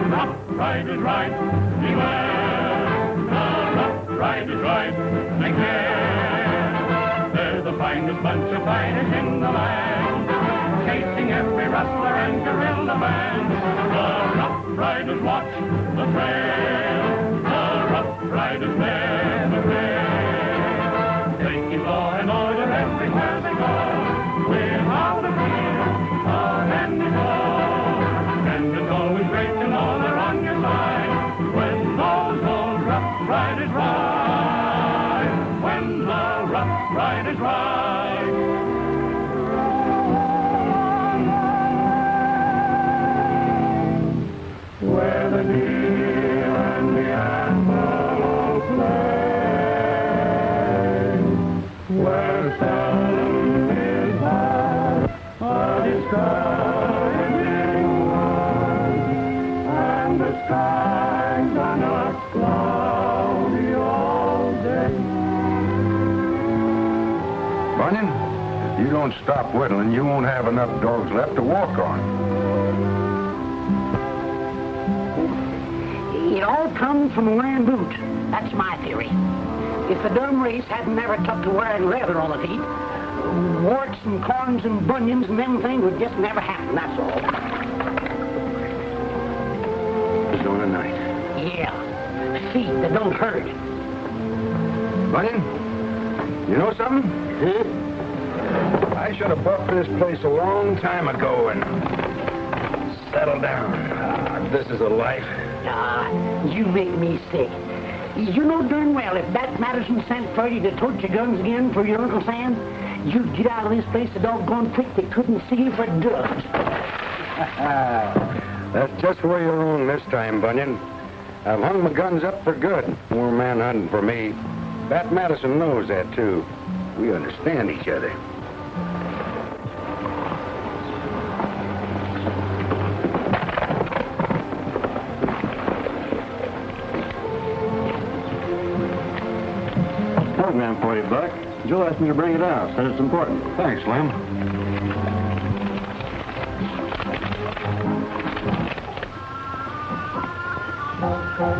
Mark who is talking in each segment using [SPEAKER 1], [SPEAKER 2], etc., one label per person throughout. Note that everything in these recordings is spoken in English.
[SPEAKER 1] rough riders ride. Beware, the rough riders ride. Take care. They're the finest bunch of fighters in the land, chasing every rustler and guerrilla band. The rough riders watch the trail. The rough riders never fail. Taking law and order everywhere they go, without a fear of any foe. And it's always great to know they're on your side when those old rough riders ride. When the rough riders ride. Where the deer and the antelope play, where seldom is had a discouraging one, and the skies are not cloudy all day.
[SPEAKER 2] Bunyan, if you don't stop whittling, you won't have enough dogs left to walk on.
[SPEAKER 3] It all comes from wearing boots. That's my theory. If the dumb race hadn't never took to wearing leather on the feet, warts and corns and bunions and them things would just never happen, that's all.
[SPEAKER 2] It's on a night.
[SPEAKER 3] Yeah, feet that don't hurt.
[SPEAKER 2] Bunyan, you know something?
[SPEAKER 3] Huh?
[SPEAKER 2] I should have bought this place a long time ago and settled down. This is a life.
[SPEAKER 3] You make me sick. You know darn well if that Madison sent for you to tote your guns again for your Uncle Sam, you'd get out of this place so doggone quick they couldn't see you for dust.
[SPEAKER 2] That's just where you're wrong this time, Bunyan. I've hung my guns up for good. More man hunting for me. Bat Madison knows that, too. We understand each other.
[SPEAKER 4] Program for you, Buck. Joe asked me to bring it out. Said it's important.
[SPEAKER 2] Thanks, Slim.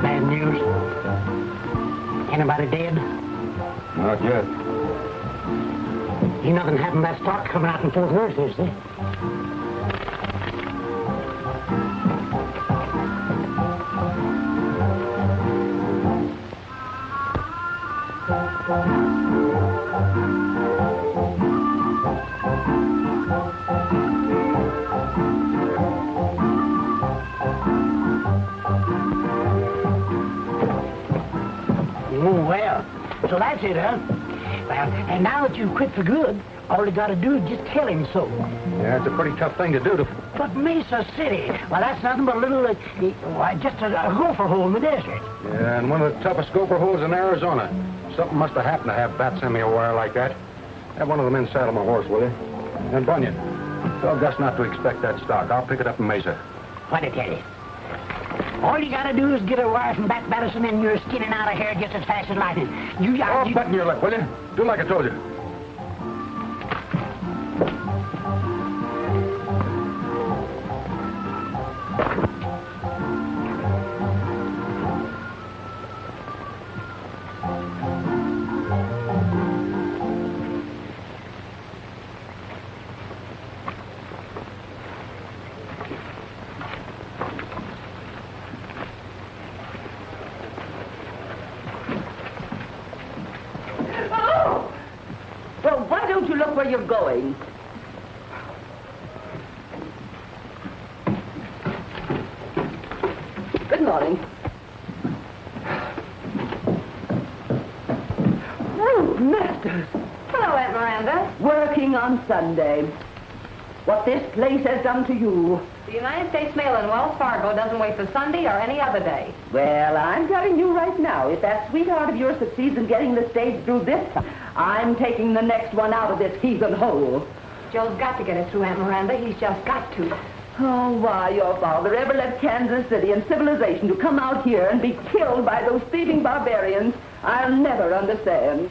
[SPEAKER 3] Bad news. Anybody dead?
[SPEAKER 2] Not yet.
[SPEAKER 3] Ain't nothing happened to that stock coming out in Fort Worth, is there? Oh, well, so that's it, huh? Well, and now that you've quit for good, all you got to do is just tell him so.
[SPEAKER 2] Yeah, it's a pretty tough thing to do to...
[SPEAKER 3] But Mesa City, well, that's nothing but a little, just a gopher hole in the desert.
[SPEAKER 2] Yeah, and one of the toughest gopher holes in Arizona. Something must have happened to have Bat send me a wire like that. Have one of the men saddle my horse, will you? And Bunyan, tell Gus not to expect that stock. I'll pick it up in Mesa.
[SPEAKER 3] What'd I tell you? All you gotta do is get a wire from Bat Madison and you're skinning out of here just as fast as lightning.
[SPEAKER 2] Button your lip, will you? Do like I told you.
[SPEAKER 5] Where you're going. Good morning. Oh, Masters.
[SPEAKER 6] Hello, Aunt Miranda.
[SPEAKER 5] Working on Sunday. What this place has done to you.
[SPEAKER 6] The United States Mail in Wells Fargo doesn't wait for Sunday or any other day.
[SPEAKER 5] Well, I'm telling you right now, if that sweetheart of yours succeeds in getting the stage through this time, I'm taking the next one out of this heathen hole.
[SPEAKER 6] Joe's got to get it through, Aunt Miranda. He's just got to.
[SPEAKER 5] Oh, why your father ever left Kansas City and civilization to come out here and be killed by those thieving barbarians, I'll never understand.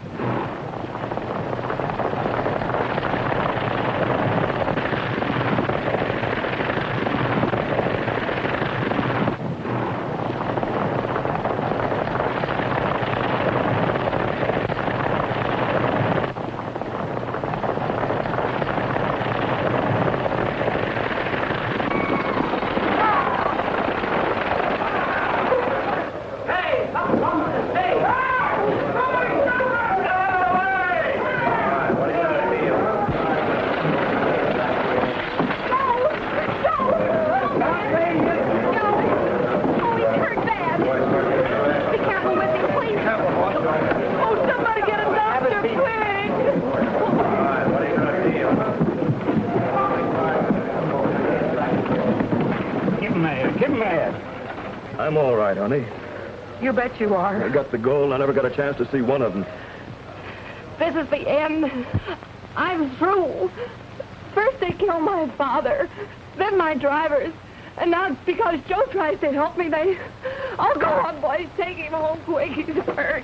[SPEAKER 3] Give him a hand.
[SPEAKER 4] I'm all right, honey.
[SPEAKER 6] You bet you are.
[SPEAKER 4] I got the gold. I never got a chance to see one of them.
[SPEAKER 6] This is the end. I'm through. First they killed my father, then my drivers. And now it's because Joe tries to help me, they... Oh, go on, boys. Take him home quick. He's hurt.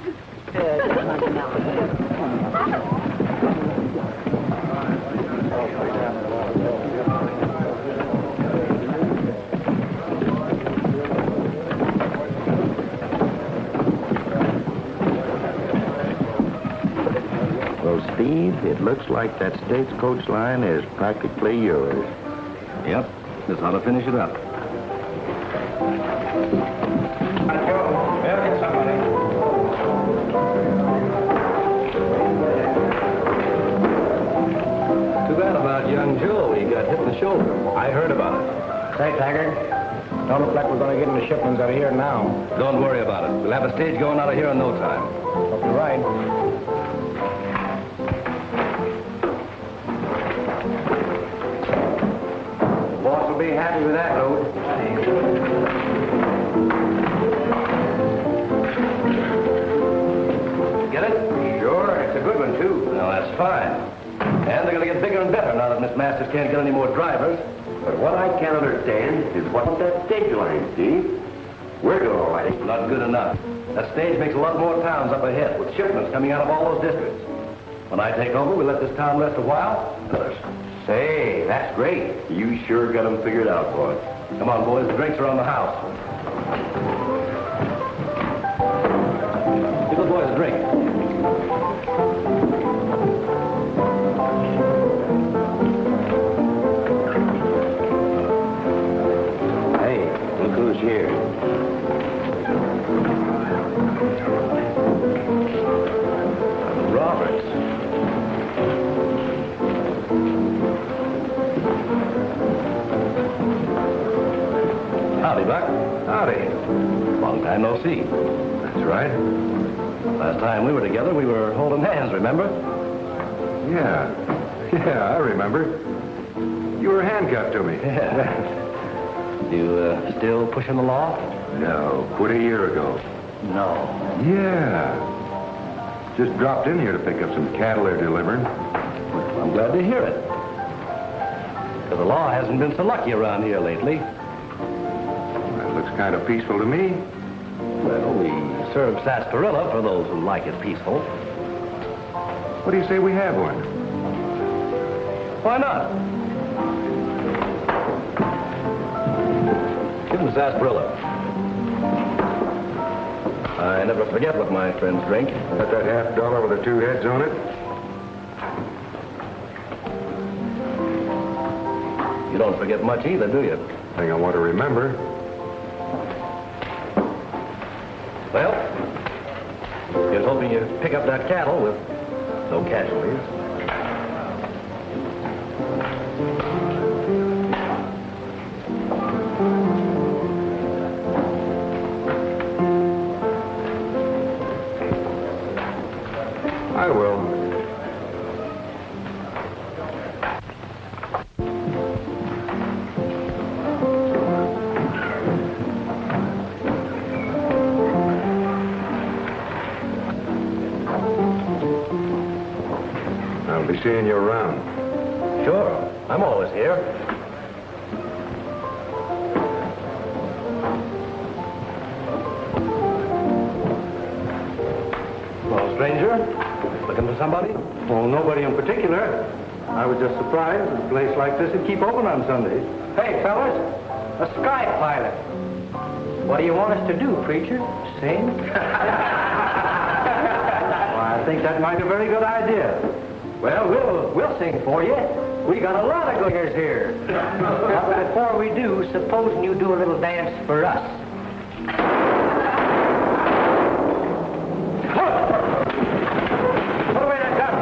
[SPEAKER 7] Well, Steve, it looks like that stagecoach line is practically yours.
[SPEAKER 4] Yep. This ought to finish it up.
[SPEAKER 2] Too bad about young Joe. He got hit in the shoulder.
[SPEAKER 7] I heard about it.
[SPEAKER 2] Say, Taggart, don't look like we're going to get any shipments out of here now.
[SPEAKER 4] Don't worry about it. We'll have a stage going out of here in no time.
[SPEAKER 2] Hope you're right. Boss will be happy with that load.
[SPEAKER 4] Get it?
[SPEAKER 2] Sure, it's a good one, too.
[SPEAKER 4] Well, that's fine. And they're going to get bigger and better now that Miss Masters can't get any more drivers.
[SPEAKER 7] But what I can't understand is what's that stage line, Steve? We're doing all right.
[SPEAKER 4] Not good enough. That stage makes a lot more towns up ahead with shipments coming out of all those districts. When I take over, we'll let this town rest a while.
[SPEAKER 7] Say, that's great. You sure got them figured out, boy.
[SPEAKER 4] Come on, boys. The drinks are on the house. Give the boys a drink.
[SPEAKER 7] Hey, look who's here.
[SPEAKER 4] Roberts. Howdy, Buck.
[SPEAKER 2] Howdy.
[SPEAKER 4] Long time no see.
[SPEAKER 2] That's right.
[SPEAKER 4] Last time we were together, we were holding hands, remember?
[SPEAKER 2] Yeah. Yeah, I remember. You were handcuffed to me.
[SPEAKER 4] Yeah. You still pushing the law?
[SPEAKER 2] No, quit a year ago.
[SPEAKER 4] No.
[SPEAKER 2] Yeah. Just dropped in here to pick up some cattle they're delivering.
[SPEAKER 4] Well, I'm glad to hear it. Because the law hasn't been so lucky around here lately.
[SPEAKER 2] That looks kind of peaceful to me.
[SPEAKER 4] Well, we serve sarsaparilla for those who like it peaceful.
[SPEAKER 2] What do you say we have one?
[SPEAKER 4] Why not? Give him the sarsaparilla. I never forget what my friends drink.
[SPEAKER 2] Got that $50 with the two heads on it?
[SPEAKER 4] You don't forget much either, do you?
[SPEAKER 2] Thing I want to remember.
[SPEAKER 4] Well, here's hoping you pick up that cattle with no casualties.
[SPEAKER 2] I will. I'll be seeing you around.
[SPEAKER 4] Sure, I'm always here. Well, stranger, looking for somebody?
[SPEAKER 8] Oh, nobody in particular. I was just surprised that a place like this would keep open on Sundays. Hey, fellas, a sky pilot. What do you want us to do, preacher? Sing? Well, I think that might be a very good idea. Well, we'll sing for you. We got a lot of singers here. Now, but before we do, supposing you do a little dance for us. Put away that gun.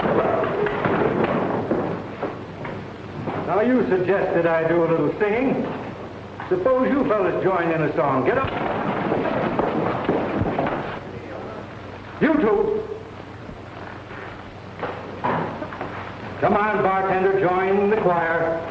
[SPEAKER 8] Now, you suggested I do a little singing. Suppose you fellas join in a song. Get up. You two. Come on, bartender, join the choir.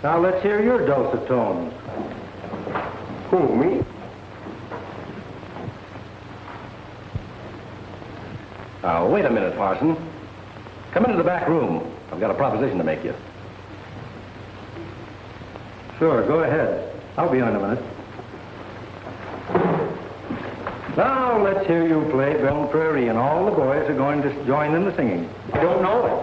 [SPEAKER 8] Now let's hear your dulcet tones.
[SPEAKER 7] Who, me?
[SPEAKER 4] Now, wait a minute, Parson. Come into the back room. I've got a proposition to make you.
[SPEAKER 8] Sure, go ahead. I'll be on in a minute. Now, let's hear you play Belle Prairie, and all the boys are going to join in the singing. I don't know it.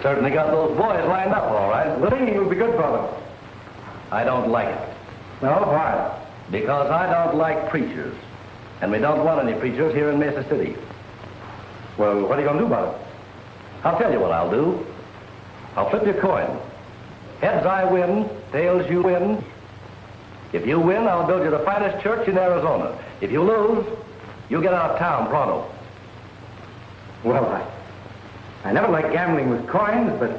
[SPEAKER 4] Certainly got those boys lined up, all right.
[SPEAKER 8] The singing will be good for them.
[SPEAKER 4] I don't like it.
[SPEAKER 8] No, why?
[SPEAKER 4] Because I don't like preachers. And we don't want any preachers here in Mesa City.
[SPEAKER 8] Well, what are you going to do about it?
[SPEAKER 4] I'll tell you what I'll do. I'll flip your coin. Heads I win, tails you win. If you win, I'll build you the finest church in Arizona. If you lose, you get out of town pronto.
[SPEAKER 8] Well, I never liked gambling with coins, but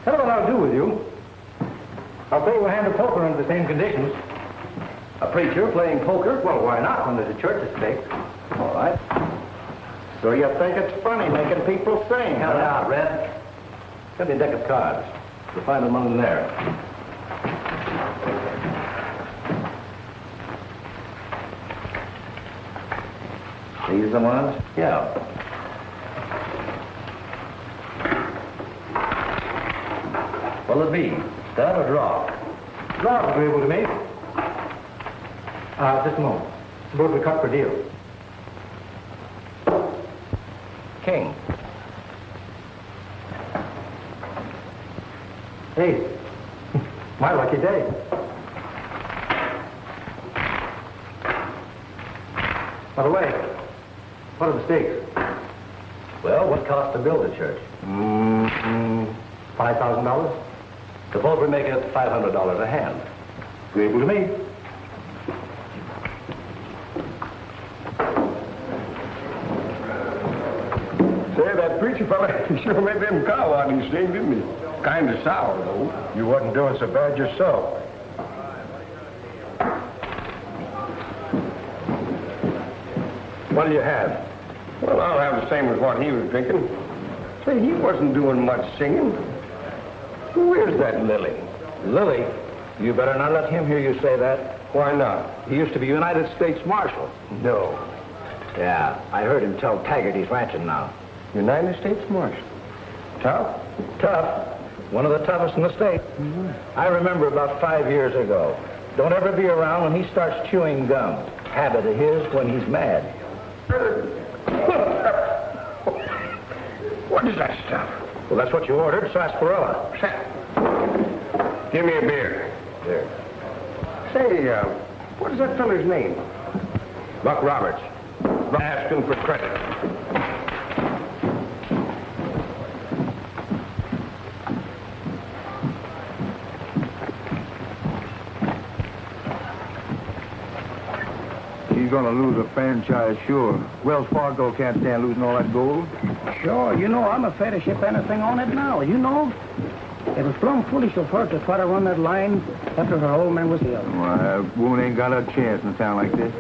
[SPEAKER 8] tell me what I'll do with you. I'll play you a hand of poker under the same conditions.
[SPEAKER 4] A preacher playing poker?
[SPEAKER 8] Well, why not when there's a church at stake?
[SPEAKER 4] All right.
[SPEAKER 8] So you think it's funny making people sing,
[SPEAKER 4] Count it out, Red. Got me a deck of cards. You'll find them under there. These the ones? Yeah. What'll it be? Stud or draw?
[SPEAKER 8] Draw agreeable to me. Just a moment. Suppose we cut for deal.
[SPEAKER 4] King.
[SPEAKER 8] Hey, my lucky day. By the way, what are the stakes?
[SPEAKER 4] Well, what cost to build a church?
[SPEAKER 8] $5,000?
[SPEAKER 4] Suppose we make it $500 a hand.
[SPEAKER 8] Agreeable to me.
[SPEAKER 7] Say, that preacher fella sure made them cow out and sing, didn't he? Kind of sour, though.
[SPEAKER 2] You wasn't doing so bad yourself.
[SPEAKER 7] What'll you have? Well, I'll have the same as what he was drinking. Say, he wasn't doing much singing. Where's that Lily?
[SPEAKER 9] Lily? You better not let him hear you say that.
[SPEAKER 7] Why not?
[SPEAKER 9] He used to be United States Marshal.
[SPEAKER 7] No.
[SPEAKER 9] Yeah, I heard him tell Taggart he's ranching now.
[SPEAKER 7] United States Marshal. Tough?
[SPEAKER 9] Tough. One of the toughest in the state. I remember about 5 years ago. Don't ever be around when he starts chewing gum. Habit of his when he's mad.
[SPEAKER 7] What is that stuff?
[SPEAKER 9] Well, that's what you ordered, sarsaparilla.
[SPEAKER 7] Give me a beer.
[SPEAKER 9] There.
[SPEAKER 7] Say, what is that feller's name?
[SPEAKER 9] Buck Roberts.
[SPEAKER 7] Asking for credit.
[SPEAKER 10] He's gonna lose a franchise, sure. Wells Fargo can't stand losing all that gold.
[SPEAKER 3] Sure, you know, I'm afraid to ship anything on it now, you know. It was plumb foolish of her to try to run that line after her old man was ill.
[SPEAKER 10] Why, that woman ain't got a chance in a town like this.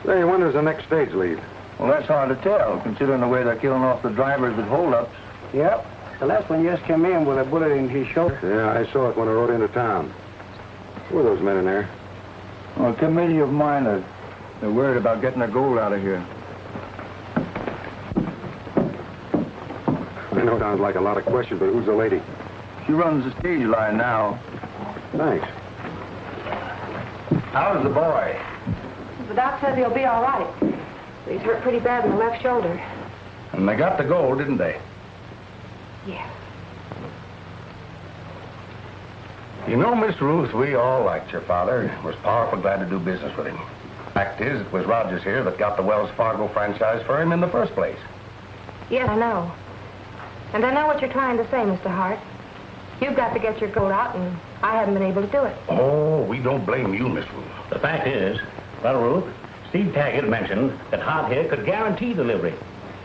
[SPEAKER 2] Say, when does the next stage leave?
[SPEAKER 10] Well, that's hard to tell, considering the way they're killing off the drivers with holdups.
[SPEAKER 3] Yep.
[SPEAKER 8] The last one just came in with a bullet in his shoulder.
[SPEAKER 2] Yeah, I saw it when I rode into town. Who are those men in there?
[SPEAKER 10] Well, a committee of miners. They're worried about getting their gold out of here.
[SPEAKER 2] I know it sounds like a lot of questions, but who's the lady?
[SPEAKER 10] She runs the stage line now.
[SPEAKER 2] Thanks.
[SPEAKER 9] How's the boy?
[SPEAKER 6] The doc says he'll be all right. He's hurt pretty bad in the left shoulder.
[SPEAKER 9] And they got the gold, didn't they?
[SPEAKER 6] Yeah.
[SPEAKER 4] You know, Miss Ruth, we all liked your father. Was powerful glad to do business with him. Fact is, it was Rogers here that got the Wells Fargo franchise for him in the first place.
[SPEAKER 6] Yes, I know. And I know what you're trying to say, Mr. Hart. You've got to get your gold out, and I haven't been able to do it.
[SPEAKER 4] Oh, we don't blame you, Miss Ruth.
[SPEAKER 11] The fact is, well, Ruth, Steve Taggart mentioned that Hart here could guarantee delivery.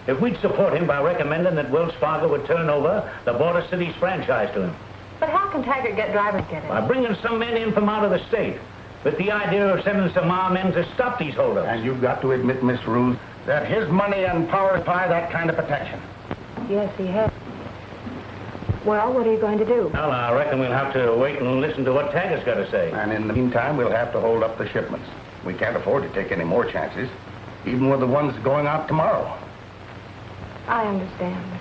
[SPEAKER 11] If we'd support him by recommending that Wells Fargo would turn over the Border Cities franchise to him.
[SPEAKER 6] But how can Taggart get drivers get it?
[SPEAKER 11] By bringing some men in from out of the state, with the idea of sending some armed men to stop these holdups.
[SPEAKER 4] And you've got to admit, Miss Ruth, that his money and power supply that kind of protection.
[SPEAKER 6] Yes, he has. Well, what are you going to do?
[SPEAKER 11] Well, I reckon we'll have to wait and listen to what Taggart's got to say.
[SPEAKER 4] And in the meantime, we'll have to hold up the shipments. We can't afford to take any more chances, even with the ones going out tomorrow.
[SPEAKER 6] I understand.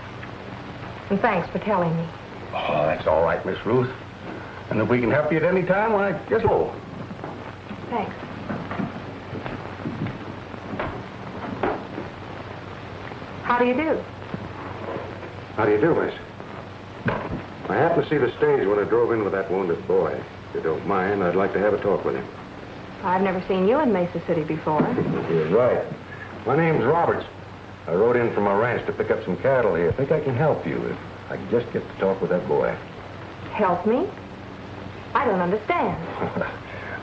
[SPEAKER 6] And thanks for telling me.
[SPEAKER 4] Oh, that's all right, Miss Ruth. And if we can help you at any time, why, just so.
[SPEAKER 6] Thanks. How do you do?
[SPEAKER 2] How do you do, miss? I happened to see the stage when I drove in with that wounded boy. If you don't mind, I'd like to have a talk with him.
[SPEAKER 6] I've never seen you in Mesa City before.
[SPEAKER 2] You're right. My name's Roberts. I rode in from my ranch to pick up some cattle here. I think I can help you if I can just get to talk with that boy.
[SPEAKER 6] Help me? I don't understand.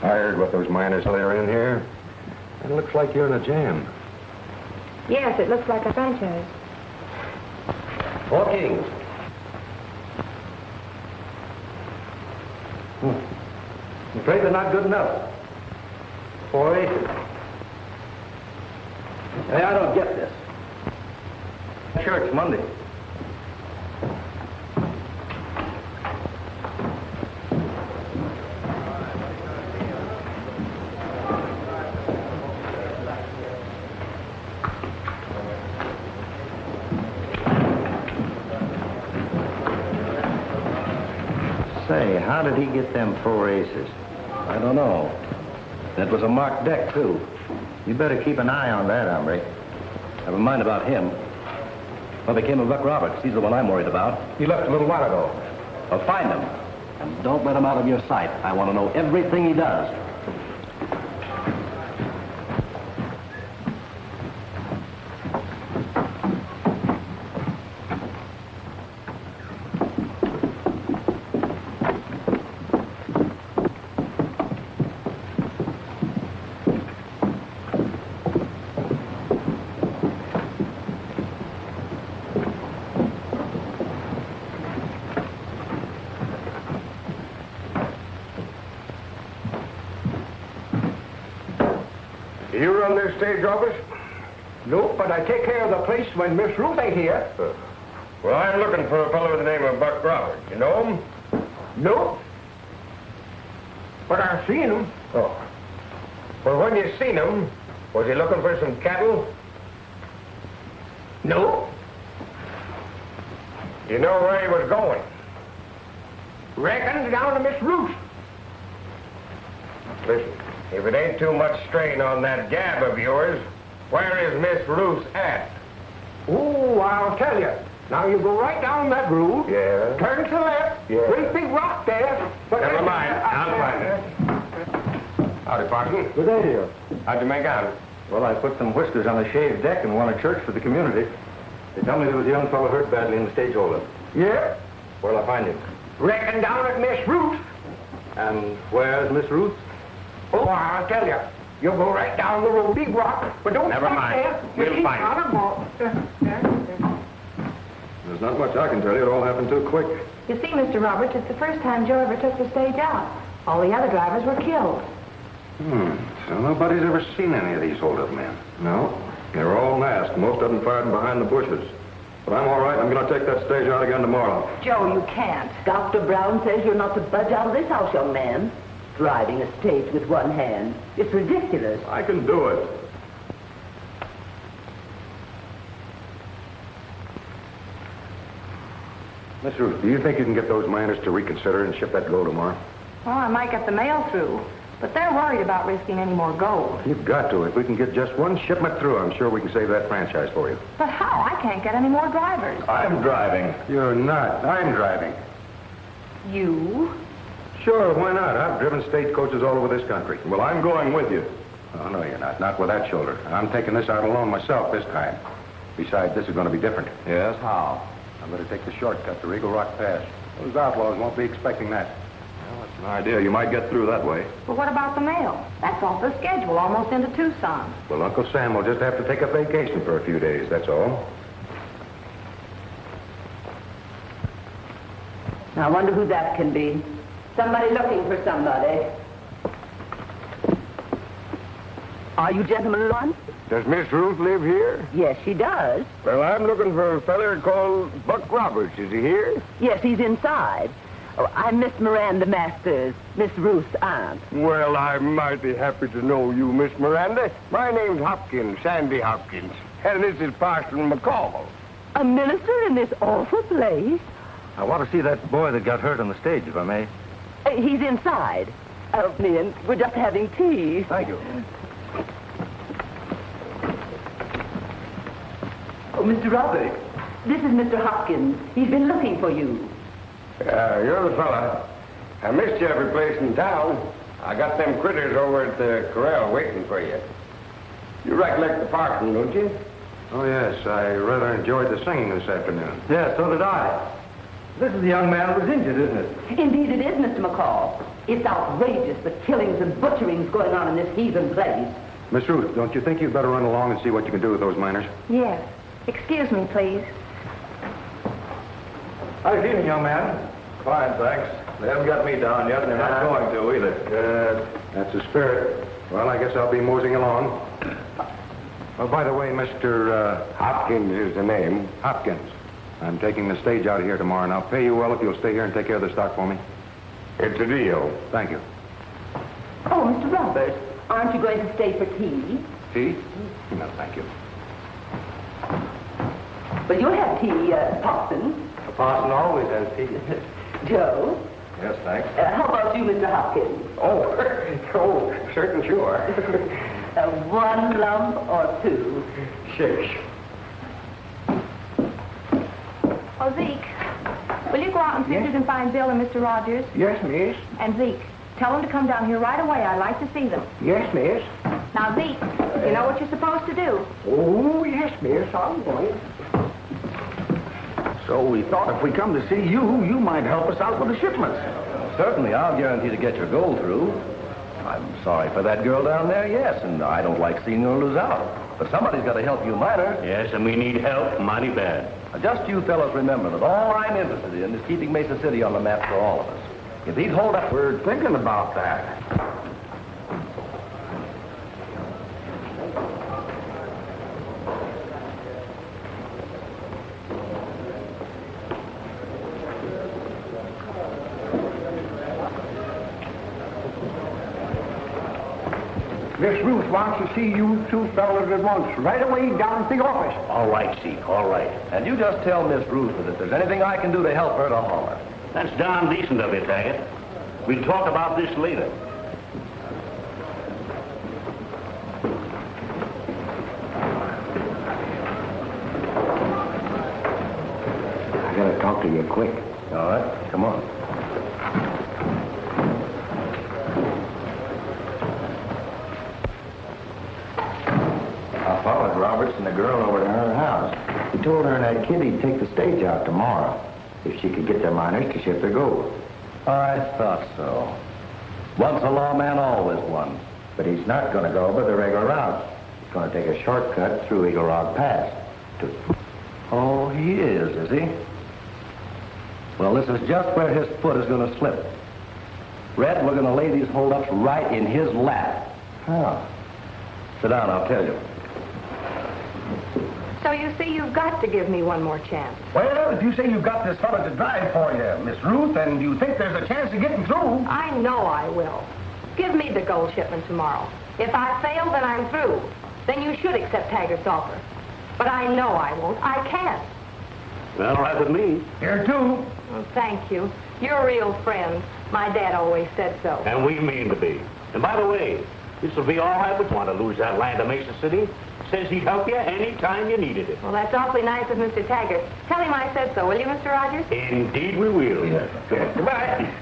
[SPEAKER 2] I heard what those miners say are in here. It looks like you're in a jam.
[SPEAKER 6] Yes, it looks like a franchise.
[SPEAKER 4] 4 Kings.
[SPEAKER 8] I'm afraid they're not good enough. 4 acres. Hey, I don't get this. Church Monday.
[SPEAKER 9] Say, how did he get them 4 aces?
[SPEAKER 4] I don't know. That was a marked deck, too.
[SPEAKER 9] You better keep an eye on that, hombre.
[SPEAKER 4] Never mind about him. What became of Buck Roberts? He's the one I'm worried about.
[SPEAKER 2] He left a little while ago.
[SPEAKER 4] Well, find him. And don't let him out of your sight. I want to know everything he does.
[SPEAKER 7] You run this stage office?
[SPEAKER 8] Nope, but I take care of the place when Miss Ruth ain't here.
[SPEAKER 7] Well, I'm looking for a fellow by the name of Buck Roberts. You know him?
[SPEAKER 8] Nope. But I've seen him.
[SPEAKER 7] Oh. Well, when you seen him, was he looking for some cattle?
[SPEAKER 8] Nope.
[SPEAKER 7] You know where he was going?
[SPEAKER 8] Reckons down to Miss Ruth.
[SPEAKER 7] Listen, if it ain't too much strain on that gab of yours, where is Miss Ruth at?
[SPEAKER 8] Oh, I'll tell you. Now you go right down that road.
[SPEAKER 7] Yeah.
[SPEAKER 8] Turn to the left.
[SPEAKER 7] Yeah.
[SPEAKER 8] Great big rock there. But
[SPEAKER 7] Never mind. I'll find it. Howdy, Parson.
[SPEAKER 8] Good day to you.
[SPEAKER 7] How'd you make out?
[SPEAKER 8] Well, I put some whiskers on the shaved deck and won a church for the community.
[SPEAKER 2] They tell me there was a young fellow hurt badly in the stage holdup.
[SPEAKER 8] Yeah.
[SPEAKER 2] Where'll I find him?
[SPEAKER 8] Reckon down at Miss Ruth.
[SPEAKER 2] And where's Miss Ruth?
[SPEAKER 8] Oh, I'll tell you. You'll go right down the road, big rock, but don't
[SPEAKER 7] Never
[SPEAKER 8] stop
[SPEAKER 7] mind.
[SPEAKER 8] there.
[SPEAKER 7] We'll
[SPEAKER 8] Keep
[SPEAKER 7] find
[SPEAKER 8] on
[SPEAKER 7] it.
[SPEAKER 8] her ball.
[SPEAKER 2] There's not much I can tell you. It all happened too quick.
[SPEAKER 6] You see, Mr. Roberts, it's the first time Joe ever took the stage out. All the other drivers were killed.
[SPEAKER 2] So nobody's ever seen any of these holdup men? No. They're all masked. Most of them fired behind the bushes. But I'm all right. I'm going to take that stage out again tomorrow.
[SPEAKER 5] Joe, you can't. Dr. Brown says you're not to budge out of this house, young man. Driving a stage with one hand. It's ridiculous.
[SPEAKER 2] I can do it. Miss Ruth, do you think you can get those miners to reconsider and ship that gold tomorrow?
[SPEAKER 6] Well, I might get the mail through, but they're worried about risking any more gold.
[SPEAKER 2] You've got to. If we can get just one shipment through, I'm sure we can save that franchise for you.
[SPEAKER 6] But how? I can't get any more drivers.
[SPEAKER 2] I'm driving. You're not. I'm driving.
[SPEAKER 6] You?
[SPEAKER 2] Sure, why not? I've driven stagecoaches all over this country. Well, I'm going with you. Oh, no, you're not. Not with that shoulder. I'm taking this out alone myself this time. Besides, this is going to be different.
[SPEAKER 7] Yes, how?
[SPEAKER 2] I'm going to take the shortcut to Eagle Rock Pass. Those outlaws won't be expecting that.
[SPEAKER 7] Well, that's an idea. You might get through that way.
[SPEAKER 6] But what about the mail? That's off the schedule, almost into Tucson.
[SPEAKER 2] Well, Uncle Sam will just have to take a vacation for a few days, that's all.
[SPEAKER 5] I wonder who that can be. Somebody looking for somebody. Are you gentlemen alone?
[SPEAKER 7] Does Miss Ruth live here?
[SPEAKER 5] Yes, she does.
[SPEAKER 7] Well, I'm looking for a feller called Buck Roberts. Is he here?
[SPEAKER 5] Yes, he's inside. Oh, I'm Miss Miranda Masters, Miss Ruth's aunt.
[SPEAKER 7] Well, I'm mighty happy to know you, Miss Miranda. My name's Hopkins, Sandy Hopkins. And this is Parson McCoy.
[SPEAKER 5] A minister in this awful place?
[SPEAKER 8] I want to see that boy that got hurt on the stage, if I may.
[SPEAKER 5] He's inside. Me and we're just having tea.
[SPEAKER 8] Thank you.
[SPEAKER 5] Oh, Mr. Robert, this is Mr. Hopkins. He's been looking for you.
[SPEAKER 7] You're the fella. I missed you every place in town. I got them critters over at the corral waiting for you. You recollect the parson, don't you?
[SPEAKER 2] Oh, yes. I rather enjoyed the singing this afternoon.
[SPEAKER 8] Yeah, so did I. This is the young man who was injured, isn't it?
[SPEAKER 5] Indeed it is, Mr. McCall. It's outrageous, the killings and butcherings going on in this heathen place.
[SPEAKER 2] Miss Ruth, don't you think you'd better run along and see what you can do with those miners?
[SPEAKER 6] Yes. Excuse me, please.
[SPEAKER 8] How you feeling, young man? Fine, thanks. They haven't got me down yet, and they're not going to either.
[SPEAKER 2] Good. That's the spirit. Well, I guess I'll be moseying along. Oh, by the way, Mr.
[SPEAKER 7] Hopkins is the name.
[SPEAKER 2] Hopkins, I'm taking the stage out here tomorrow, and I'll pay you well if you'll stay here and take care of the stock for me.
[SPEAKER 7] It's a deal.
[SPEAKER 2] Thank you.
[SPEAKER 5] Oh, Mr. Robert, aren't you going to stay for tea?
[SPEAKER 2] Tea? No, thank you.
[SPEAKER 5] Well, you'll have tea, Parson.
[SPEAKER 8] The parson always has tea.
[SPEAKER 5] Joe?
[SPEAKER 8] Yes, thanks.
[SPEAKER 5] How about you, Mr. Hopkins?
[SPEAKER 7] Oh, certain sure.
[SPEAKER 5] One lump or two?
[SPEAKER 7] 6.
[SPEAKER 6] Oh, Zeke, will you go out and see if you can find Bill and Mr. Rogers?
[SPEAKER 7] Yes, miss.
[SPEAKER 6] And Zeke, tell them to come down here right away. I'd like to see them.
[SPEAKER 7] Yes, miss.
[SPEAKER 6] Now, Zeke, you know what you're supposed to do.
[SPEAKER 7] Oh, yes, miss. I'm going.
[SPEAKER 9] So we thought if we come to see you, you might help us out with the shipments.
[SPEAKER 4] Certainly, I'll guarantee to get your gold through. I'm sorry for that girl down there, yes, and I don't like seeing her lose out. But somebody's got to help you miners.
[SPEAKER 11] Yes, and we need help mighty bad.
[SPEAKER 4] Just you fellows remember that all I'm interested in is keeping Mesa City on the map for all of us. If these hold up...
[SPEAKER 9] We're thinking about that.
[SPEAKER 7] Miss Ruth wants to see you two fellas at once, right away down at the office.
[SPEAKER 11] All right, Zeke, all right.
[SPEAKER 4] And you just tell Miss Ruth that if there's anything I can do to help her, to holler.
[SPEAKER 11] That's darn decent of you, Taggart. We'll talk about this later.
[SPEAKER 9] I gotta talk to you quick.
[SPEAKER 4] All right, come on.
[SPEAKER 9] I followed Roberts and the girl over to her house. He told her and that kid he'd take the stage out tomorrow if she could get their miners to ship their gold.
[SPEAKER 4] I thought so. Once a lawman, always one.
[SPEAKER 9] But he's not going to go by the regular route. He's going to take a shortcut through Eagle Rock Pass.
[SPEAKER 4] Oh, he is he? Well, this is just where his foot is going to slip. Red, we're going to lay these holdups right in his lap.
[SPEAKER 9] How?
[SPEAKER 4] Sit down, I'll tell you.
[SPEAKER 6] So you see, you've got to give me one more chance.
[SPEAKER 7] Well, if you say you've got this fella to drive for you, Miss Ruth, and you think there's a chance of getting through...
[SPEAKER 6] I know I will. Give me the gold shipment tomorrow. If I fail, then I'm through. Then you should accept Taggart's offer. But I know I won't. I can't.
[SPEAKER 11] Well, right with me.
[SPEAKER 7] Here, too.
[SPEAKER 6] Oh, thank you. You're a real friend. My dad always said so.
[SPEAKER 11] And we mean to be. And by the way, this will be all right. We want to lose that land to Mesa City. Says he'd help you any time you needed it.
[SPEAKER 6] Well, that's awfully nice of Mr. Taggart. Tell him I said so, will you, Mr. Rogers?
[SPEAKER 11] Indeed we will.
[SPEAKER 7] Yes. Okay. Goodbye.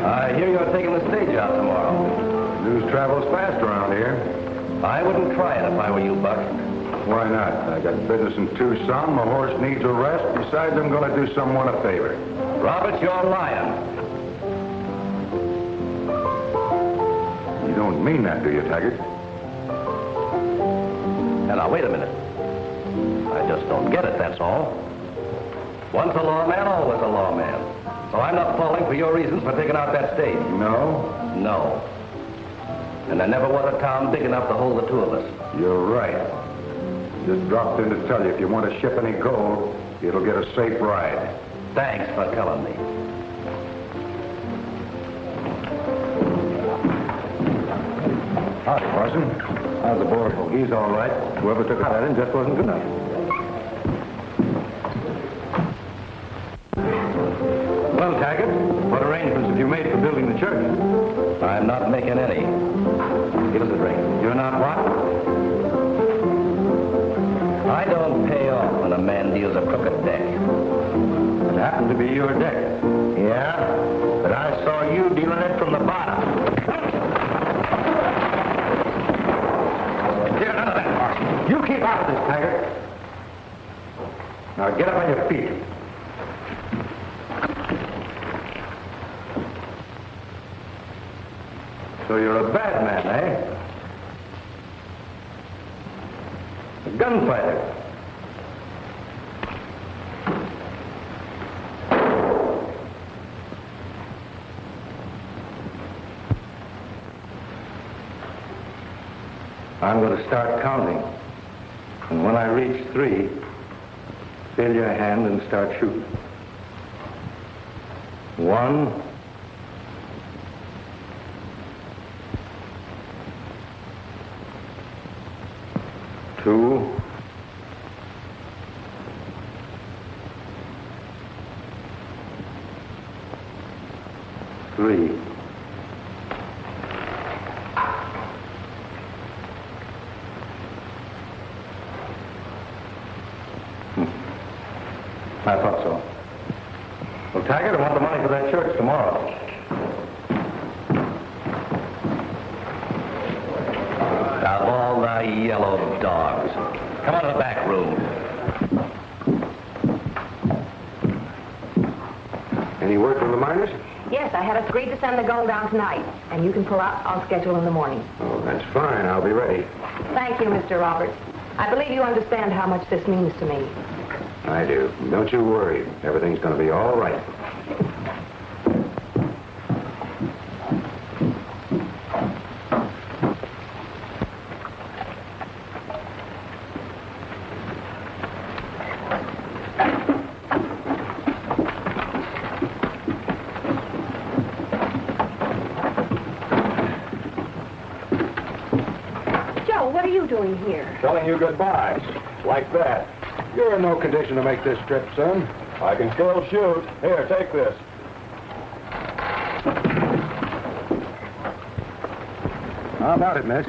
[SPEAKER 4] I hear you're taking the stage out tomorrow.
[SPEAKER 2] News travels fast around here.
[SPEAKER 4] I wouldn't try it if I were you, Buck.
[SPEAKER 2] Why not? I got business in Tucson. My horse needs a rest. Besides, I'm going to do someone a favor.
[SPEAKER 4] Robert, you're lying.
[SPEAKER 2] You don't mean that, do you, Taggart?
[SPEAKER 4] Now, wait a minute. I just don't get it, that's all. Once a lawman, always a lawman. So I'm not falling for your reasons for taking out that stage.
[SPEAKER 2] No?
[SPEAKER 4] No. And there never was a town big enough to hold the two of us.
[SPEAKER 2] You're right. Just dropped in to tell you if you want to ship any gold, it'll get a safe ride.
[SPEAKER 4] Thanks for telling me.
[SPEAKER 2] Howdy, Parson. How's the board? Oh, he's all right. Whoever took Hatton just wasn't good enough. Well, Taggart, what arrangements have you made for building the church?
[SPEAKER 4] I'm not making any. Give us a drink.
[SPEAKER 2] You're not what?
[SPEAKER 4] I don't pay off when a man deals a crooked deck.
[SPEAKER 2] It happened to be your deck.
[SPEAKER 4] Yeah? But I saw you dealing it from the bottom.
[SPEAKER 2] Here, none of that, Parson. You keep out of this, Taggart. Now get up on your feet. So you're a bad man, eh? A gunfighter. I'm going to start counting. And when I reach 3, fill your hand and start shooting. 1, 2, 3. I thought so. Well, Taggart, I want the money for that church tomorrow.
[SPEAKER 4] Of all the yellow dogs. Come on to the back room.
[SPEAKER 2] Any word from the miners?
[SPEAKER 6] Yes, I had us agreed to send the gold down tonight, and you can pull out on schedule in the morning.
[SPEAKER 2] Oh, that's fine. I'll be ready.
[SPEAKER 6] Thank you, Mr. Roberts. I believe you understand how much this means to me.
[SPEAKER 2] I do. Don't you worry. Everything's going to be all right.
[SPEAKER 6] Joe, what are you doing here?
[SPEAKER 2] Telling you goodbye. Like that. You're in no condition to make this trip, son.
[SPEAKER 7] I can still shoot. Here, take this.
[SPEAKER 2] How about it, miss?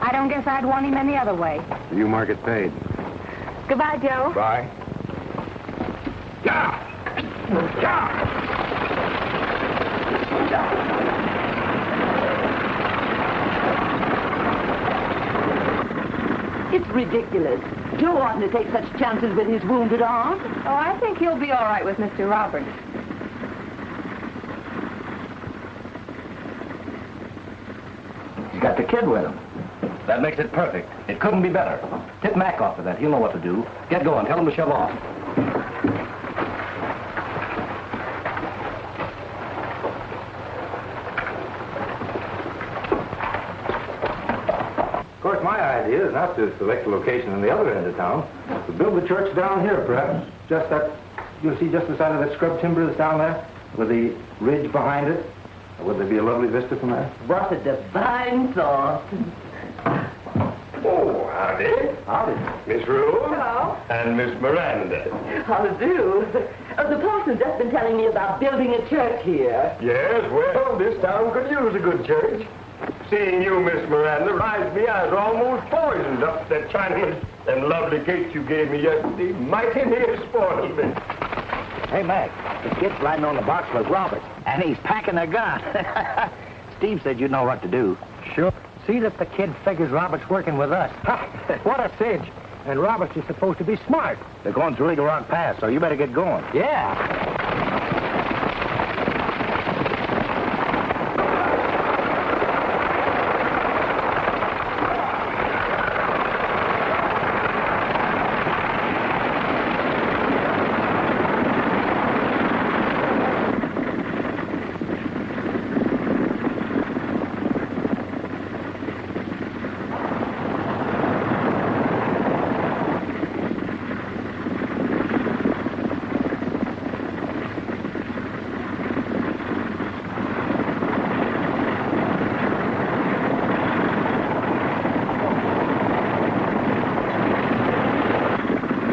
[SPEAKER 6] I don't guess I'd want him any other way.
[SPEAKER 2] You mark it paid.
[SPEAKER 6] Goodbye, Joe.
[SPEAKER 2] Bye. Yeah! Yeah!
[SPEAKER 5] It's ridiculous. Joe oughtn't to take such chances with his wounded arm.
[SPEAKER 6] Oh, I think he'll be all right with Mr. Roberts.
[SPEAKER 9] He's got the kid with him.
[SPEAKER 4] That makes it perfect. It couldn't be better. Tip Mac off to that. He'll know what to do. Get going. Tell him to shove off.
[SPEAKER 9] Of course, my idea is not to select a location on the other end of town, to build the church down here, perhaps. Just that, you'll see just the side of that scrub timber that's down there, with the ridge behind it. Would there be a lovely vista from there?
[SPEAKER 5] What a divine thought.
[SPEAKER 7] Oh, howdy.
[SPEAKER 9] Howdy.
[SPEAKER 7] Miss Rose.
[SPEAKER 5] Hello.
[SPEAKER 7] And Miss Miranda.
[SPEAKER 5] How do you? The parson's just been telling me about building a church here.
[SPEAKER 7] Yes, well, this town could use a good church. Seeing you, Miss Miranda, reminds me I was almost poisoned up that Chinaman. Them lovely cakes you gave me yesterday mighty near spoiled me.
[SPEAKER 9] Hey, Mac, the kid riding on the box was Robert, and he's packing a gun. Steve said you know what to do. Sure. See that the kid figures Robert's working with us. What a cinch. And Roberts is supposed to be smart. They're going through Eagle Rock Pass, so you better get going. Yeah.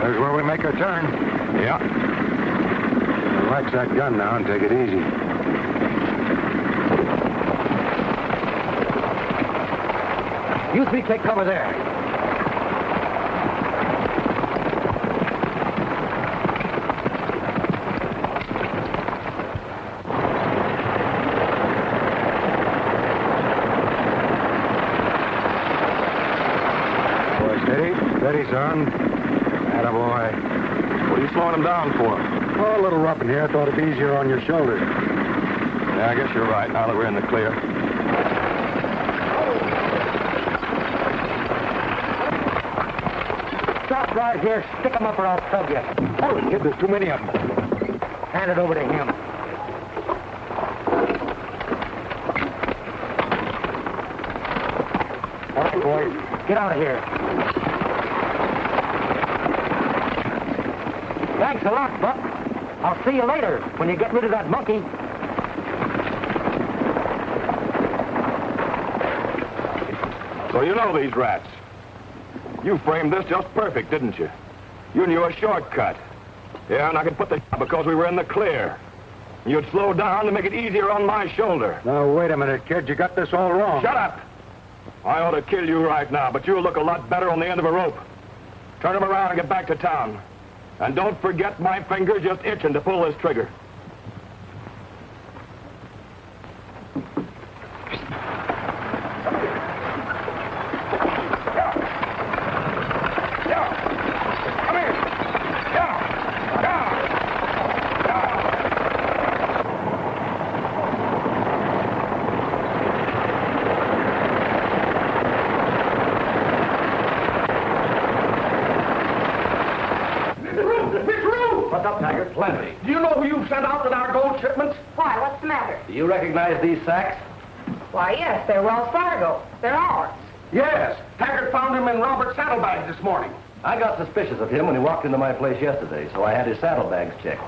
[SPEAKER 2] There's where we make our turn. Yeah. Relax that gun now and take it easy.
[SPEAKER 9] You three take cover there.
[SPEAKER 2] Boy, steady. Steady, son. Attaboy. What are you slowing him down for? Oh, a little rough in here. I thought it'd be easier on your shoulders. Yeah, I guess you're right, now that we're in the clear.
[SPEAKER 9] Stop right here. Stick 'em up or I'll thug you.
[SPEAKER 2] Holy kid, there's too many of them.
[SPEAKER 9] Hand it over to him. All right, boys. Get out of here. Thanks a lot, Buck. I'll see you later when you get rid of that monkey.
[SPEAKER 7] So you know these rats. You framed this just perfect, didn't you? You knew a shortcut. Yeah, and I could put the because we were in the clear. You'd slow down to make it easier on my shoulder.
[SPEAKER 2] Now, wait a minute, kid. You got this all wrong.
[SPEAKER 7] Shut up! I ought to kill you right now, but you'll look a lot better on the end of a rope. Turn him around and get back to town. And don't forget my finger's just itching to pull this trigger.
[SPEAKER 4] Plenty.
[SPEAKER 7] Do you know who you've sent out with our gold shipments?
[SPEAKER 6] Why, what's the matter?
[SPEAKER 4] Do you recognize these sacks?
[SPEAKER 6] Why, yes, they're Wells Fargo. They're ours.
[SPEAKER 7] Yes. Taggart found him in Robert's saddlebags this morning.
[SPEAKER 4] I got suspicious of him when he walked into my place yesterday, so I had his saddlebags checked.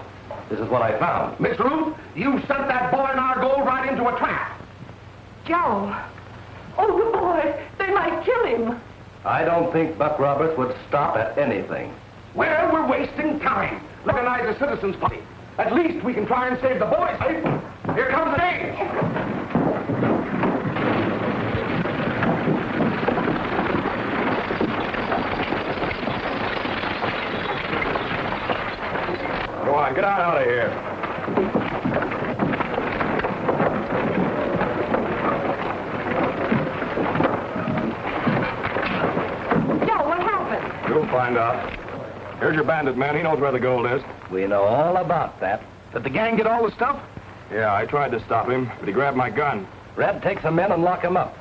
[SPEAKER 4] This is what I found.
[SPEAKER 7] Miss Ruth, you sent that boy in our gold right into a trap.
[SPEAKER 6] Joe.
[SPEAKER 5] Oh, the boy. They might kill him.
[SPEAKER 4] I don't think Buck Roberts would stop at anything.
[SPEAKER 7] Well, we're wasting time. Recognize the citizens' party. At least we can try and save the boy's life. Here comes the stage. Go on, get on out of here.
[SPEAKER 6] Joe, what happened?
[SPEAKER 7] You'll find out. Here's your bandit man. He knows where the gold is.
[SPEAKER 4] We know all about that.
[SPEAKER 7] Did the gang get all the stuff? Yeah, I tried to stop him, but he grabbed my gun.
[SPEAKER 4] Red, take some men and lock him up.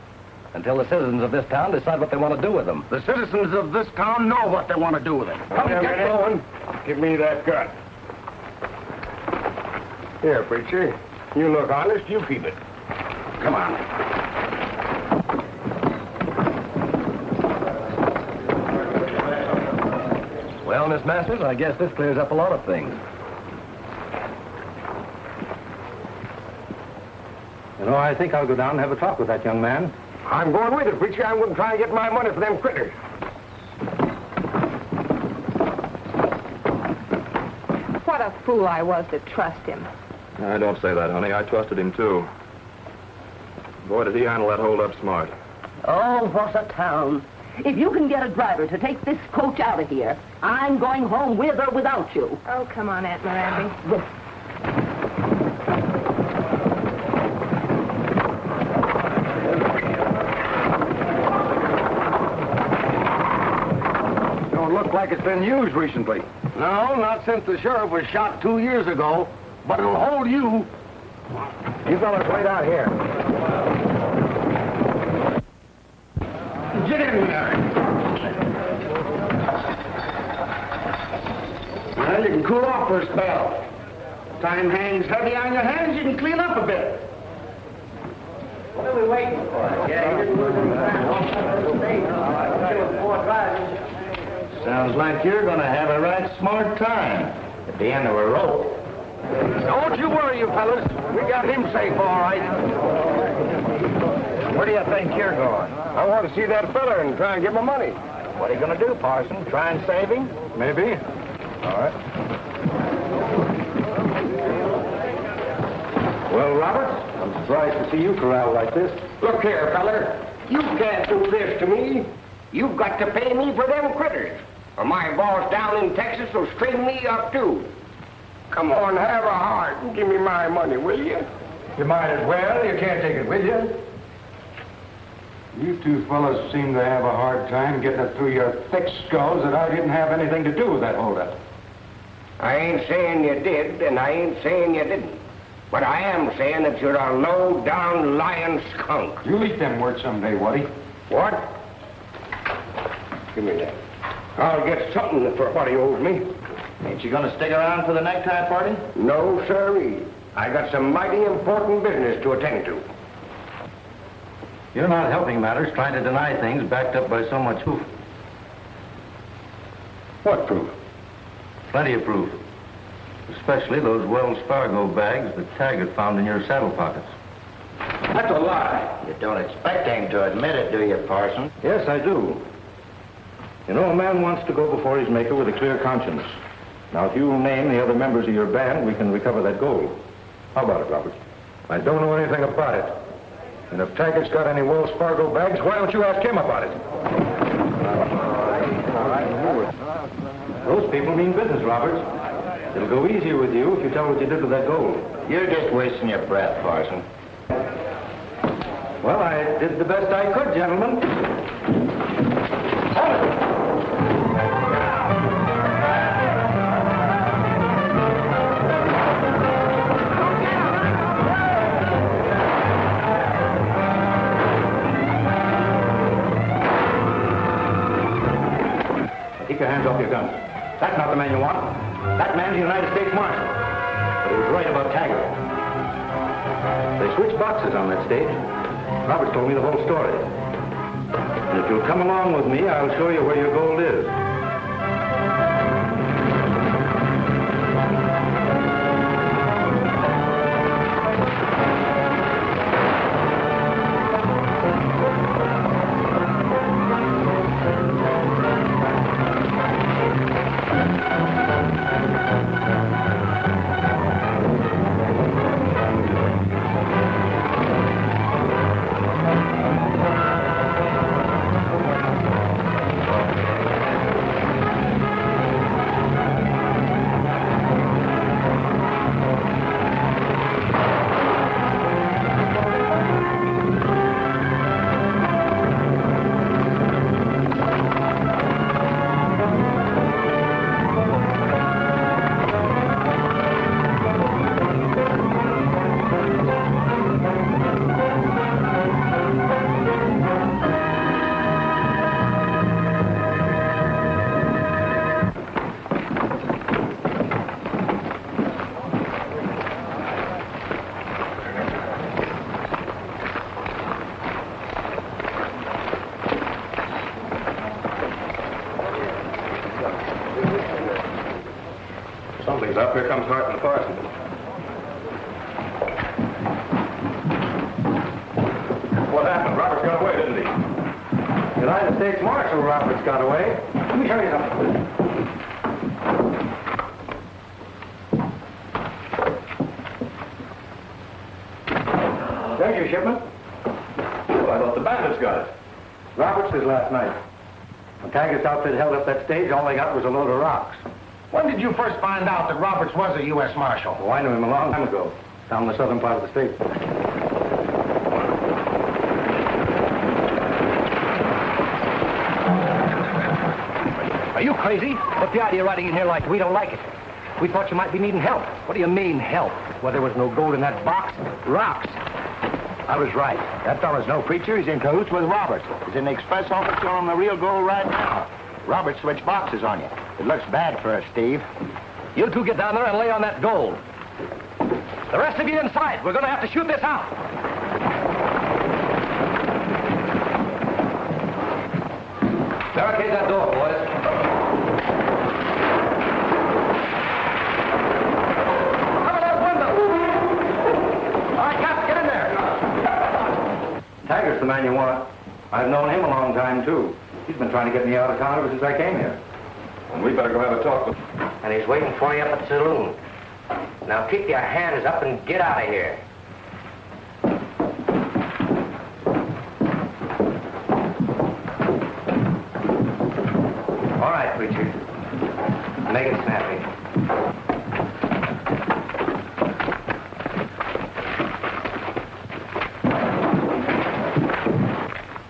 [SPEAKER 4] until the citizens of this town decide what they want to do with them.
[SPEAKER 9] The citizens of this town know what they want to do with it.
[SPEAKER 7] Come get going. Give me that gun. Here, preacher. You look honest, you keep it.
[SPEAKER 9] Come on.
[SPEAKER 4] Well, Miss Masters, I guess this clears up a lot of things.
[SPEAKER 8] You know, I think I'll go down and have a talk with that young man.
[SPEAKER 7] I'm going with it, preacher. I'm going to try and get my money for them critters.
[SPEAKER 6] What a fool I was to trust him.
[SPEAKER 7] I don't say that, honey. I trusted him, too. Boy, did he handle that hold up smart.
[SPEAKER 5] Oh, what a town. If you can get a driver to take this coach out of here, I'm going home with or without you.
[SPEAKER 6] Oh, come on, Aunt Miranda.
[SPEAKER 2] Don't look like it's been used recently.
[SPEAKER 9] No, not since the sheriff was shot 2 years ago. But it'll hold you.
[SPEAKER 2] You fellas wait out here.
[SPEAKER 9] Get in there. Well, you can cool off for a spell. Time hangs heavy on your hands, you can clean up a bit. What are we waiting for? Yeah, he didn't lose any time.
[SPEAKER 11] Sounds like you're going to have a right smart time at the end of a rope.
[SPEAKER 9] Don't you worry, you fellas. We got him safe, all right.
[SPEAKER 2] Where do you think you're going?
[SPEAKER 7] I want to see that fella and try and get my money.
[SPEAKER 11] What are you going to do, Parson? Try and save him?
[SPEAKER 2] Maybe. All right. Well, Robert, I'm surprised to see you corralled like this.
[SPEAKER 12] Look here, feller. You can't do this to me. You've got to pay me for them critters, or my boss down in Texas will straighten me up, too. Come on, have a heart and give me my money, will you?
[SPEAKER 2] You might as well. You can't take it with you. You two fellas seem to have a hard time getting it through your thick skulls that I didn't have anything to do with that holdup.
[SPEAKER 12] I ain't saying you did, and I ain't saying you didn't. But I am saying that you're a low-down lying skunk.
[SPEAKER 2] You'll eat them words someday, Waddy.
[SPEAKER 12] What? Give me that. I'll get something for what he owes me.
[SPEAKER 11] Ain't you going to stick around for the necktie party?
[SPEAKER 12] No, sirree. I got some mighty important business to attend to.
[SPEAKER 8] You're not helping matters, trying to deny things backed up by so much proof.
[SPEAKER 2] What proof?
[SPEAKER 8] Plenty of proof. Especially those Wells Fargo bags that Taggart found in your saddle pockets.
[SPEAKER 9] That's a lie.
[SPEAKER 11] You don't expect him to admit it, do you, Parson?
[SPEAKER 8] Yes, I do. You know, a man wants to go before his maker with a clear conscience. Now, if you name the other members of your band, we can recover that gold. How about it, Robert?
[SPEAKER 2] I don't know anything about it. And if Taggart's got any Wells Fargo bags, why don't you ask him about it?
[SPEAKER 8] Those people mean business, Robert. It'll go easier with you if you tell what you did with that gold.
[SPEAKER 11] You're just wasting your breath, Parson.
[SPEAKER 8] Well, I did the best I could, gentlemen. Keep your hands off your guns. That's not the man you want. That man's the United States Marshal. But he was right about Taggart. They switched boxes on that stage. Roberts told me the whole story. And if you'll come along with me, I'll show you where your gold is. Something's up. Here comes Hart and the parson. What happened? Roberts got away, didn't he?
[SPEAKER 2] United States Marshal Roberts got away. Let me show you something. There's your shipment.
[SPEAKER 8] Well, I thought the bandits got it.
[SPEAKER 2] Roberts is last night. When Taggart's outfit held up that stage, all they got was a load of rocks.
[SPEAKER 9] When did you first find out that Roberts was a U.S. Marshal?
[SPEAKER 2] Oh, I knew him a long time ago, down in the southern part of the state.
[SPEAKER 9] Are you crazy? What's the idea of riding in here like we don't like it? We thought you might be needing help. What do you mean, help? Well, there was no gold in that box. Rocks. I was right. That fella's no preacher. He's in cahoots with Roberts. He's in the express office showing the real gold right now. Roberts switched boxes on you. It looks bad for us, Steve. You two get down there and lay on that gold. The rest of you inside. We're going to have to shoot this out.
[SPEAKER 4] Barricade that door, boys.
[SPEAKER 9] Cover that window. All right, Cap, get in there.
[SPEAKER 2] Taggart's the man you want. I've known him a long time, too. He's been trying to get me out of town ever since I came here.
[SPEAKER 8] And we better go have a talk with him.
[SPEAKER 13] And he's waiting for you up at the saloon. Now keep your hands up and get out of here. All right, preacher. Make it snappy.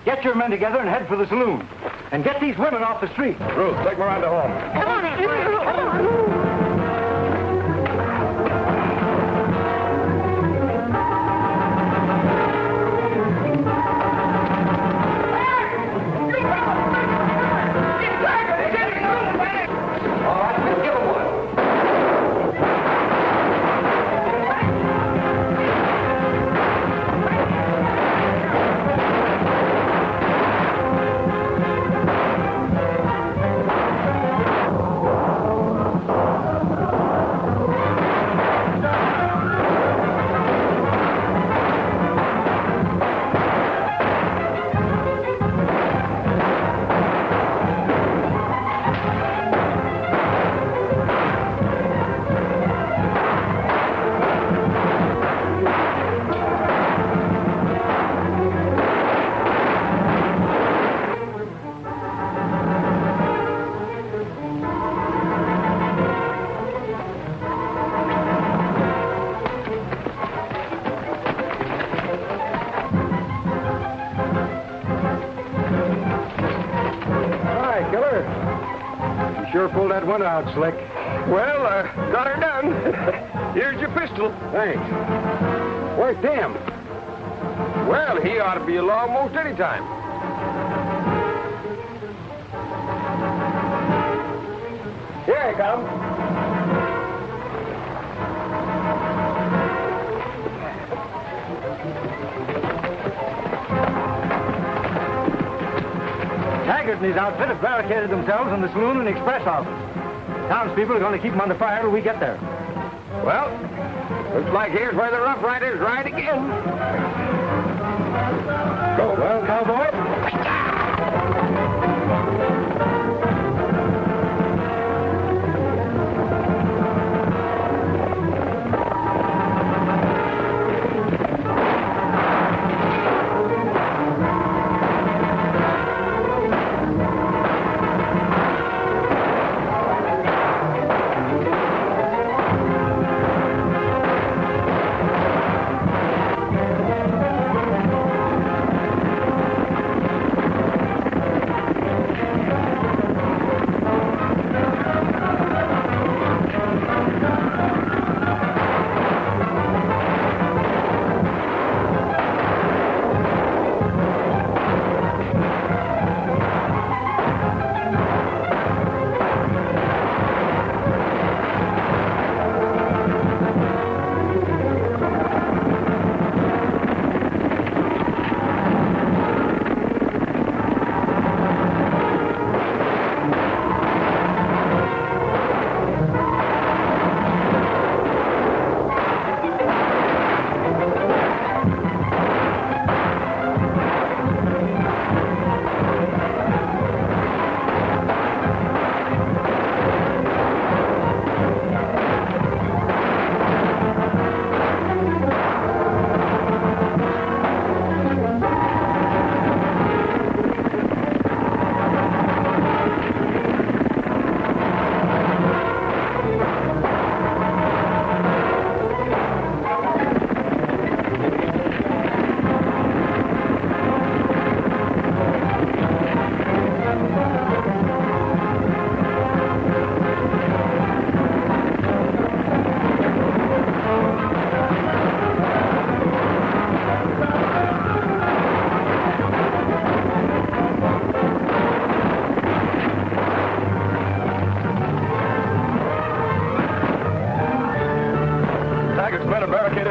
[SPEAKER 9] Get your men together and head for the saloon. And get these women off the street.
[SPEAKER 7] Ruth, take Miranda home.
[SPEAKER 6] Come on,
[SPEAKER 4] All right, we'll give him one.
[SPEAKER 2] Sure pulled that window out slick.
[SPEAKER 12] Well, got her done. Here's your pistol.
[SPEAKER 2] Thanks. Where's Tim?
[SPEAKER 12] Well, he ought to be along most any time. Here he comes.
[SPEAKER 9] Taggart and his outfit have barricaded themselves in the saloon and express office. Townspeople are going to keep them under fire till we get there.
[SPEAKER 12] Well, looks like here's where the Rough Riders ride again.
[SPEAKER 2] Go. Well, cowboy.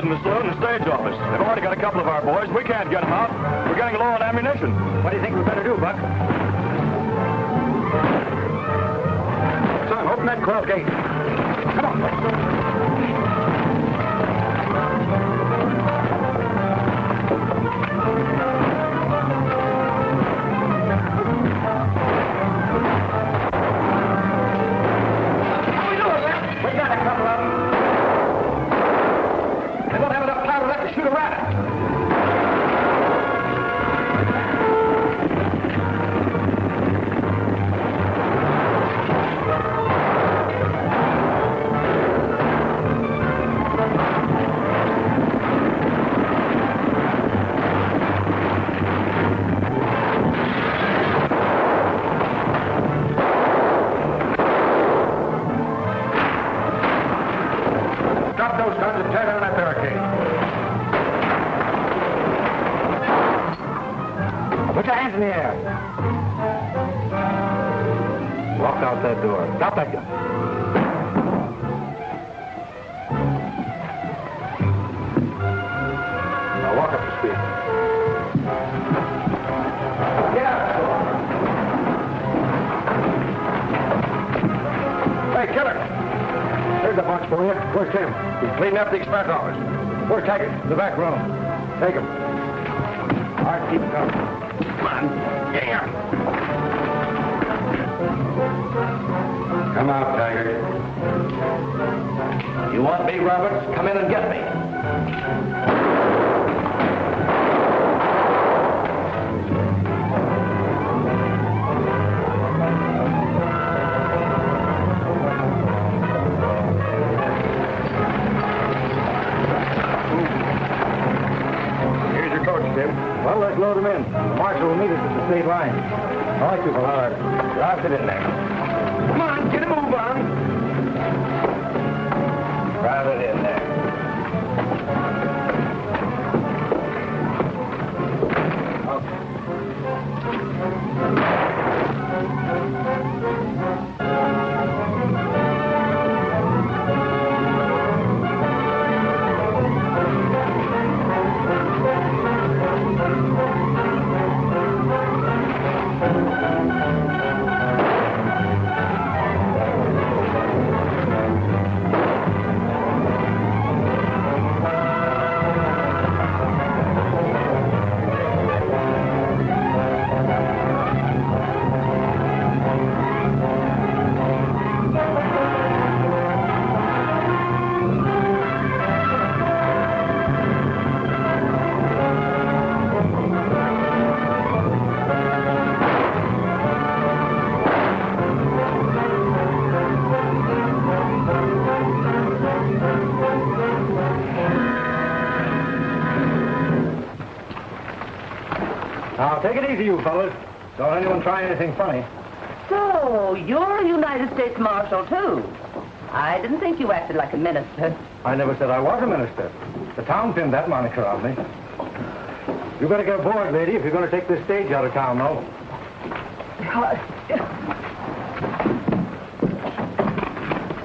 [SPEAKER 7] in the saloon and stage office. They've already got a couple of our boys. We can't get them out. We're getting low on ammunition.
[SPEAKER 8] What do you think we better do, Buck?
[SPEAKER 2] Son, open that club gate. Come on. Drop those guns and tear down that barricade.
[SPEAKER 8] Put your hands in the air. Walk out that door. Drop that gun.
[SPEAKER 2] Now walk up to speed. Get out. Hey, killer. Here's the bunch for you. Where's Tim? He's cleaning up the express office. Where's Taggart?
[SPEAKER 8] The back room.
[SPEAKER 2] Take him. All right, keep coming. Come on. Get him. Come out, Taggart.
[SPEAKER 4] You want me, Roberts? Come in and get me.
[SPEAKER 2] Here's your coach, Tim.
[SPEAKER 8] Well, let's load him in. The marshal will meet us at the state line. All right, people. All right. Drive it in there.
[SPEAKER 2] Come on, get a move on.
[SPEAKER 8] Drive it in there. Now, take it easy, you fellas. Don't anyone try anything funny.
[SPEAKER 5] So, you're a United States Marshal, too. I didn't think you acted like a minister.
[SPEAKER 8] I never said I was a minister. The town pinned that moniker on me. You better get aboard, lady, if you're going to take this stage out of town, though.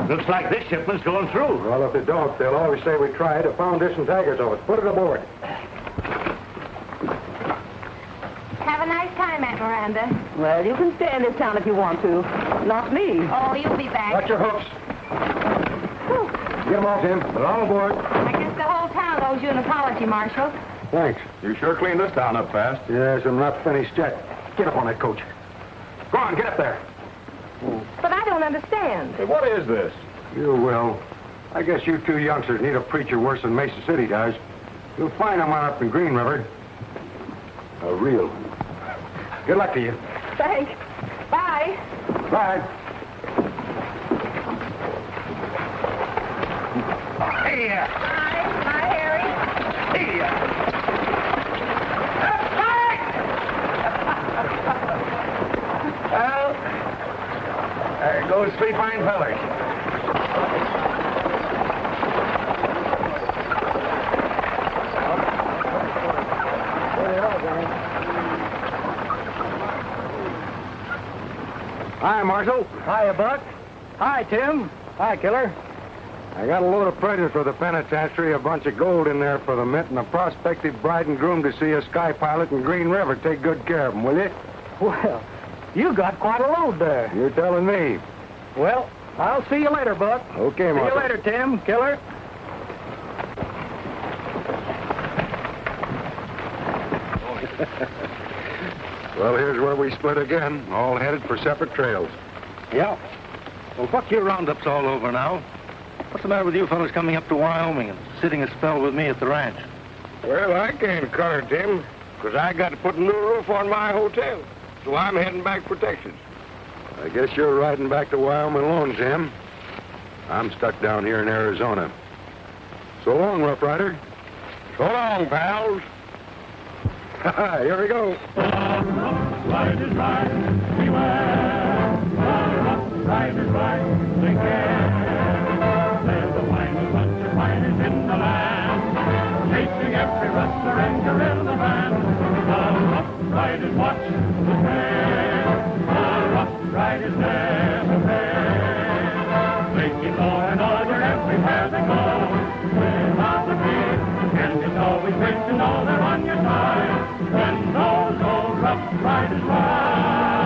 [SPEAKER 11] Looks like this shipment's going through.
[SPEAKER 2] Well, if it don't, they'll always say we tried to found this and Taggart's of it. Put it aboard.
[SPEAKER 6] Have a nice time, Aunt Miranda.
[SPEAKER 5] Well, you can stay in this town if you want to. Not me.
[SPEAKER 6] Oh, you'll be back.
[SPEAKER 2] Watch your hooks. Get them all, Tim. They're all aboard.
[SPEAKER 6] I guess the whole town owes you an apology, Marshal.
[SPEAKER 2] Thanks.
[SPEAKER 7] You sure cleaned this town up fast.
[SPEAKER 2] Yes, I'm not finished yet. Get up on that coach. Go on, get up there.
[SPEAKER 6] But I don't understand.
[SPEAKER 7] Hey, what is this?
[SPEAKER 2] You will. I guess you two youngsters need a preacher worse than Mesa City does. You'll find him up in Green River. A real one. Good luck to you.
[SPEAKER 6] Thanks. Bye.
[SPEAKER 2] Bye.
[SPEAKER 8] Hey,
[SPEAKER 6] Hi, Harry.
[SPEAKER 8] hey, Well, there goes three fine fellers.
[SPEAKER 2] Hi, Marshal.
[SPEAKER 8] Hiya, Buck. Hi, Tim. Hi, Killer.
[SPEAKER 2] I got a load of presents for the penitentiary, a bunch of gold in there for the mint, and a prospective bride and groom to see a sky pilot in Green River. Take good care of them, will you?
[SPEAKER 9] Well, you got quite a load there.
[SPEAKER 2] You're telling me.
[SPEAKER 9] Well, I'll see you later, Buck.
[SPEAKER 2] Okay,
[SPEAKER 9] See
[SPEAKER 2] Martha.
[SPEAKER 9] you later, Tim. Killer.
[SPEAKER 2] Well, here's where we split again, all headed for separate trails.
[SPEAKER 8] Yeah. Well, Buck, your roundup's all over now. What's the matter with you fellas coming up to Wyoming and sitting a spell with me at the ranch?
[SPEAKER 12] Well, I can't color, Tim, because I got to put a new roof on my hotel. So I'm heading back for Texas.
[SPEAKER 2] I guess you're riding back to Wyoming alone, Jim. I'm stuck down here in Arizona. So long, Rough Rider.
[SPEAKER 12] So long, pals.
[SPEAKER 2] Here we go.
[SPEAKER 1] Riders ride, beware. The rough riders ride, take care. There's a finest bunch of miners in the land, chasing every rustler and guerrilla band. The rough riders watch the trail. The rough riders never fail. They keep law and order everywhere they go. Without a fear, and it's always great to know they're on your side. When those old rough riders ride.